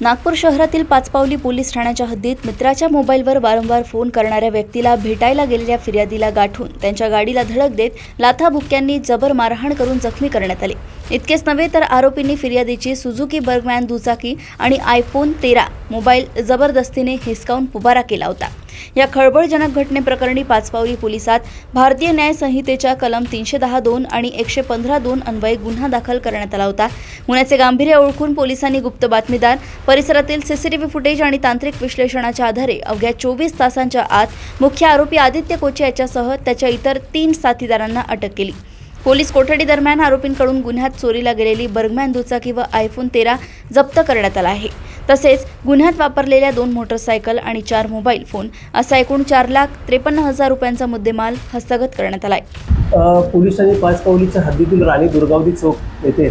नागपूर शहरातील पाचपावली पोलीस ठाण्याच्या हद्दीत मित्राच्या मोबाईलवर वारंवार फोन करणाऱ्या व्यक्तीला भेटायला गेलेल्या फिर्यादीला गाठून त्यांच्या गाडीला धडक देत लाथाबुक्क्यांनी जबर मारहाण करून जखमी करण्यात आले। इतकेच नव्हे तर आरोपींनी फिर्यादीची सुझुकी बर्गमॅन दुचाकी आणि आयफोन 13 मोबाईल जबरदस्तीने हिसकावून पुबारा केला होता। या खळबळजनक घटनेप्रकरणी पाचपावली पोलिसात भारतीय न्याय संहितेच्या कलम 310(2) आणि 115(2) अन्वये गुन्हा दाखल करण्यात आला होता। गुन्ह्याचे गांभीर्य ओळखून पोलिसांनी गुप्त बातमीदार, परिसरातील सीसीटीव्ही फुटेज आणि तांत्रिक विश्लेषणाच्या आधारे अवघ्या 24 तासांच्या आत मुख्य आरोपी आदित्य कोचे याच्यासह त्याच्या इतर 3 साथीदारांना अटक केली। पोलीस कोठडी दरम्यान आरोपींकडून गुन्ह्यात चोरीला गेलेली बर्गमॅन दुचाकी व आयफोन 13 जप्त करण्यात आला आहे। तसेच गुन्ह्यात वापरलेल्या 2 मोटरसायकल आणि 4 मोबाईल फोन असा एकूण 4,53,000 रुपयांचा मुद्देमाल हस्तगत करण्यात आला आहे। पोलिसांनी पाचपावलीच्या हद्दीतील राणी दुर्गावती चौक येथे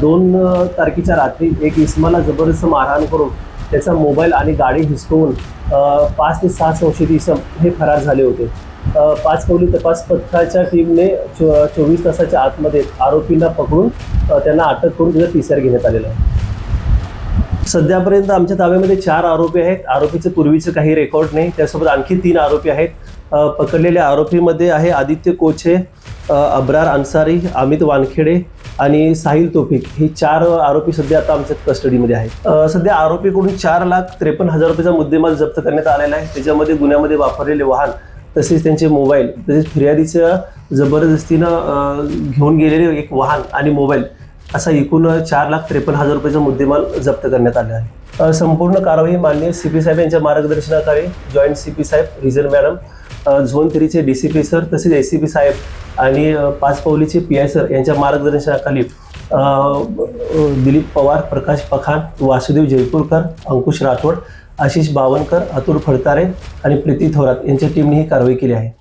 2 तारखेच्या रात्री एक इसमाला जबरदस्त मारहाण करून त्याचा मोबाईल आणि गाडी हिसकवून 5 ते 6 संशयित इसम हे फरार झाले होते। पाचपावली तपास पथकाच्या टीमने 24 तासाच्या आतमध्ये आरोपींना पकडून त्यांना अटक करून त्याचा PCR घेण्यात आलेला आहे। सध्यापर्यंत आमच्या ताब्यामध्ये 4 आरोपी आहेत। आरोपीचे पूर्वीचे काही रेकॉर्ड नाही, त्यासोबत आणखी 3 आरोपी आहेत। पकडलेल्या आरोपीमध्ये आहे आदित्य कोचे, अब्रार अन्सारी, अमित वानखेडे आणि साहिल तोफिक। हे 4 आरोपी सध्या आता आमच्या कस्टडीमध्ये आहेत। सध्या आरोपीकडून 4,53,000 रुपयाचा मुद्देमाल जप्त करण्यात आलेला आहे। त्याच्यामध्ये गुन्ह्यामध्ये वापरलेले वाहन, तसेच त्यांचे मोबाईल, तसेच फिर्यादीच्या जबरदस्तीनं घेऊन गेलेले एक वाहन आणि मोबाईल असा एकूण 4,53,000 रुपयाचा मुद्देमाल जप्त करण्यात आला आहे। संपूर्ण कारवाई माननीय CP साहेब यांच्या मार्गदर्शनाखाली जॉईंट CP साहेब, रिजन मॅडम, झोन 3चे DCP सर, तसेच ACP साहेब आणि पाचपावलीचे PI सर यांच्या मार्गदर्शनाखाली दिलीप पवार, प्रकाश पखान, वासुदेव जयपूरकर, अंकुश राठोड, आशिष बावनकर, अतुल फडतारे आणि प्रीती थोरात यांच्या टीमने ही कारवाई केली आहे।